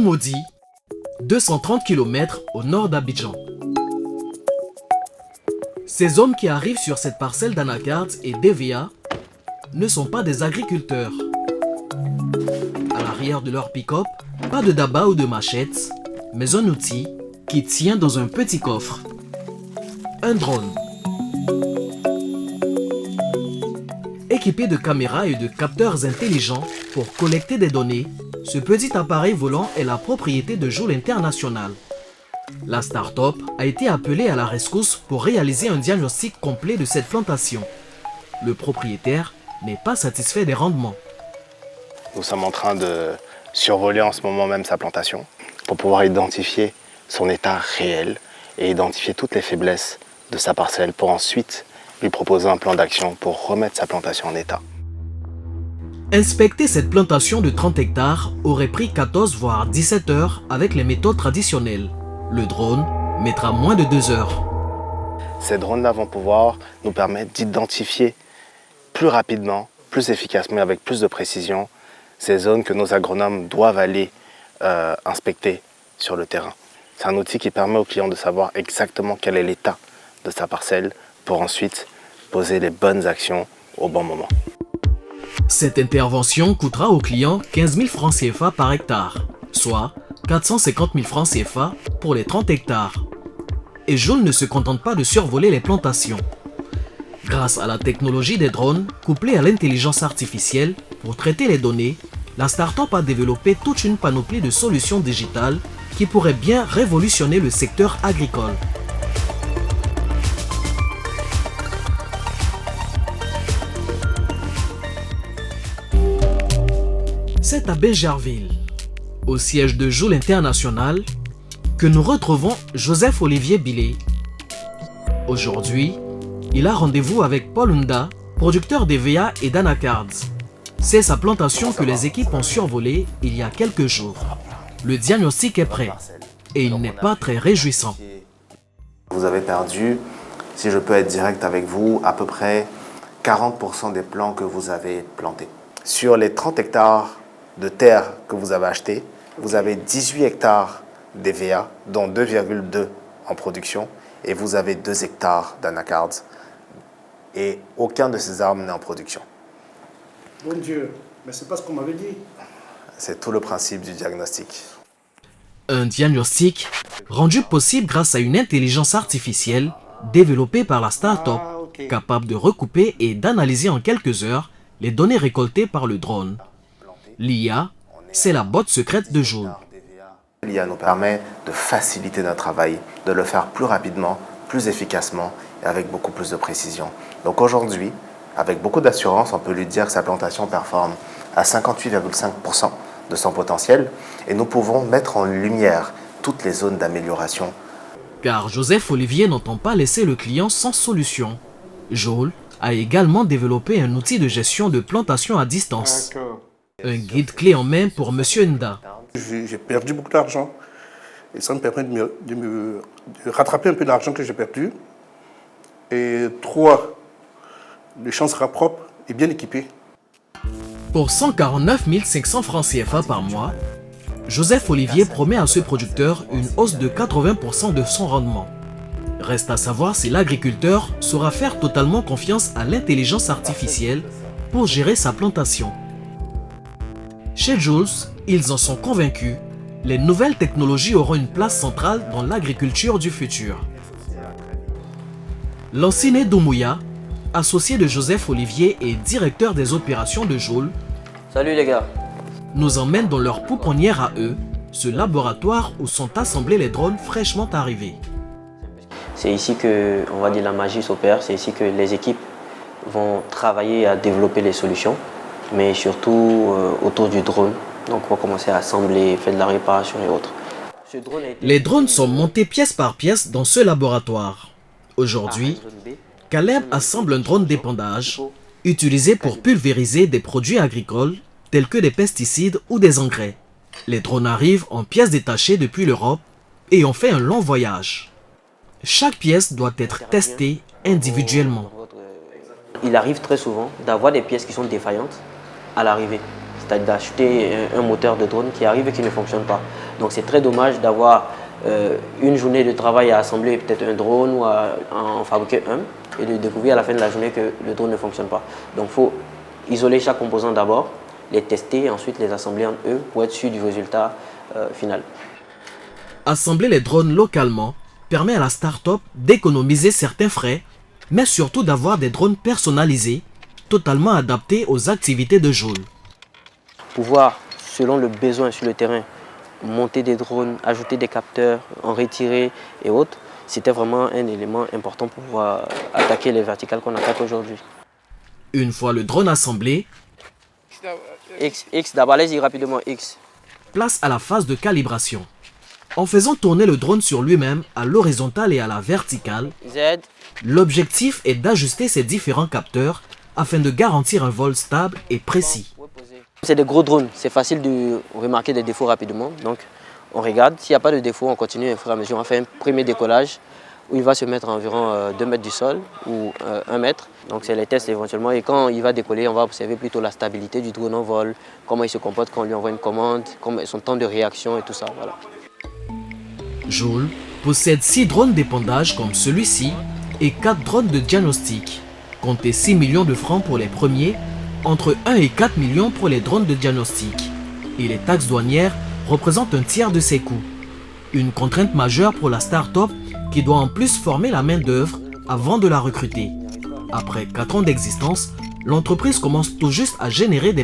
Oumoudi, 230 km au nord d'Abidjan. Ces hommes qui arrivent sur cette parcelle d'anacards et d'EVA ne sont pas des agriculteurs. À l'arrière de leur pick-up, pas de daba ou de machette, mais un outil qui tient dans un petit coffre. Un drone. Équipé de caméras et de capteurs intelligents pour collecter des données, ce petit appareil volant est la propriété de Joule International. La start-up a été appelée à la rescousse pour réaliser un diagnostic complet de cette plantation. Le propriétaire n'est pas satisfait des rendements. Nous sommes en train de survoler en ce moment même sa plantation pour pouvoir identifier son état réel et identifier toutes les faiblesses de sa parcelle pour ensuite lui proposer un plan d'action pour remettre sa plantation en état. Inspecter cette plantation de 30 hectares aurait pris 14 voire 17 heures avec les méthodes traditionnelles. Le drone mettra moins de 2 heures. Ces drones-là vont pouvoir nous permettre d'identifier plus rapidement, plus efficacement, avec plus de précision, ces zones que nos agronomes doivent aller inspecter sur le terrain. C'est un outil qui permet au client de savoir exactement quel est l'état de sa parcelle pour ensuite poser les bonnes actions au bon moment. Cette intervention coûtera au client 15 000 francs CFA par hectare, soit 450 000 francs CFA pour les 30 hectares. Et Joule ne se contente pas de survoler les plantations. Grâce à la technologie des drones, couplée à l'intelligence artificielle pour traiter les données, la start-up a développé toute une panoplie de solutions digitales qui pourraient bien révolutionner le secteur agricole. C'est à Béjarville, au siège de Joule International, que nous retrouvons Joseph-Olivier Billet. Aujourd'hui, il a rendez-vous avec Paul Nda, producteur d'EVA et d'anacards. C'est sa plantation que les équipes ont survolée il y a quelques jours. Le diagnostic est prêt et il n'est pas très réjouissant. Vous avez perdu, si je peux être direct avec vous, à peu près 40% des plants que vous avez plantés. Sur les 30 hectares de terre que vous avez achetés, vous avez 18 hectares d'EVA, dont 2,2 en production, et vous avez 2 hectares d'anacards. Et aucun de ces arbres n'est en production. Bon Dieu, mais c'est pas ce qu'on m'avait dit. C'est tout le principe du diagnostic. Un diagnostic rendu possible grâce à une intelligence artificielle développée par la start-up, capable de recouper et d'analyser en quelques heures les données récoltées par le drone. L'IA, c'est la botte secrète de Joule. L'IA nous permet de faciliter notre travail, de le faire plus rapidement, plus efficacement et avec beaucoup plus de précision. Donc aujourd'hui, avec beaucoup d'assurance, on peut lui dire que sa plantation performe à 58,5% de son potentiel et nous pouvons mettre en lumière toutes les zones d'amélioration. Car Joseph-Olivier n'entend pas laisser le client sans solution. Joule a également développé un outil de gestion de plantation à distance. Un guide clé en main pour M. Nda. J'ai perdu beaucoup d'argent et ça me permet de rattraper un peu l'argent que j'ai perdu. Et 3, le champ sera propre et bien équipé. Pour 149 500 francs CFA par mois, Joseph-Olivier promet à ce producteur une hausse de 80% de son rendement. Reste à savoir si l'agriculteur saura faire totalement confiance à l'intelligence artificielle pour gérer sa plantation. Chez Joule, ils en sont convaincus, les nouvelles technologies auront une place centrale dans l'agriculture du futur. Lanciné Doumbouya, associé de Joseph-Olivier et directeur des opérations de Joule, salut les gars, nous emmène dans leur pouponnière à eux, ce laboratoire où sont assemblés les drones fraîchement arrivés. c'est ici que, on va dire, la magie s'opère, c'est ici que les équipes vont travailler à développer les solutions, mais surtout autour du drone. Donc on va commencer à assembler, faire de la réparation et autres. Les drones sont montés pièce par pièce dans ce laboratoire. Aujourd'hui, Caleb assemble un drone d'épandage utilisé pour pulvériser des produits agricoles tels que des pesticides ou des engrais. Les drones arrivent en pièces détachées depuis l'Europe et ont fait un long voyage. Chaque pièce doit être testée individuellement. Il arrive très souvent d'avoir des pièces qui sont défaillantes à l'arrivée. c'est-à-dire d'acheter un moteur de drone qui arrive et qui ne fonctionne pas. Donc c'est très dommage d'avoir une journée de travail à assembler peut-être un drone ou à en fabriquer un et de découvrir à la fin de la journée que le drone ne fonctionne pas. Donc il faut isoler chaque composant d'abord, les tester et ensuite les assembler en eux pour être sûr du résultat final. Assembler les drones localement permet à la start-up d'économiser certains frais, mais surtout d'avoir des drones personnalisés, totalement adaptés aux activités de Jules. Pouvoir, selon le besoin sur le terrain, monter des drones, ajouter des capteurs, en retirer et autres, c'était vraiment un élément important pour pouvoir attaquer les verticales qu'on attaque aujourd'hui. Une fois le drone assemblé, X, d'abord allez-y rapidement, X. place à la phase de calibration. En faisant tourner le drone sur lui-même à l'horizontale et à la verticale, Z. l'objectif est d'ajuster ces différents capteurs afin de garantir un vol stable et précis. C'est des gros drones, c'est facile de remarquer des défauts rapidement. Donc on regarde, s'il n'y a pas de défaut, on continue au fur et à mesure. On fait un premier décollage où il va se mettre à environ 2 mètres du sol ou 1 mètre. Donc c'est les tests éventuellement. Et quand il va décoller, on va observer plutôt la stabilité du drone en vol, comment il se comporte quand on lui envoie une commande, son temps de réaction et tout ça. Voilà. Jules possède 6 drones d'épandage comme celui-ci et 4 drones de diagnostic. Comptez 6 millions de francs pour les premiers, entre 1 et 4 millions pour les drones de diagnostic. Et les taxes douanières représentent un tiers de ces coûts. Une contrainte majeure pour la start-up qui doit en plus former la main-d'œuvre avant de la recruter. Après 4 ans d'existence, l'entreprise commence tout juste à générer des